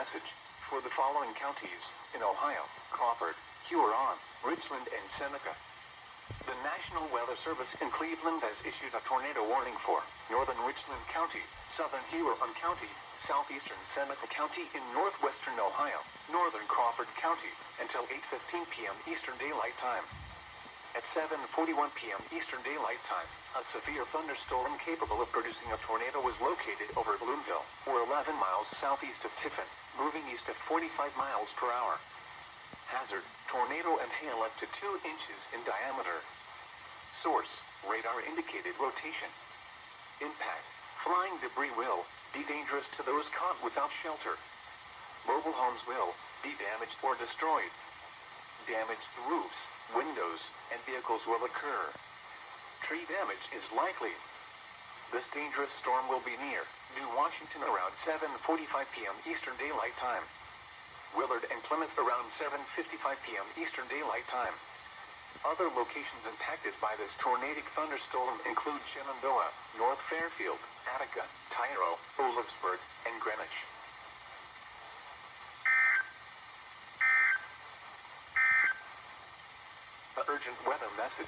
message for the following counties in Ohio: Crawford, Huron, Richland, and Seneca. The National Weather Service in Cleveland has issued a tornado warning for northern Richland County, southern Huron County, southeastern Seneca County in northwestern Ohio, northern Crawford County, until 8:15 p.m. Eastern Daylight Time. At 7:41 p.m. Eastern Daylight Time, a severe thunderstorm capable of producing a tornado was located over Bloomville, or 11 miles southeast of Tiffin, moving east at 45 miles per hour. Hazard: tornado and hail up to 2 inches in diameter. Source: radar indicated rotation. Impact: flying debris will be dangerous to those caught without shelter. Mobile homes will be damaged or destroyed. Damaged roofs, windows, and vehicles will occur. Tree damage is likely. This dangerous storm will be near New Washington around 7:45 p.m. Eastern Daylight Time. Willard and Plymouth around 7:55 p.m. Eastern Daylight Time. Other locations impacted by this tornadic thunderstorm include Shenandoah, North Fairfield, Attica, Tyro, Olivesburg, and Greenwich. The urgent weather message.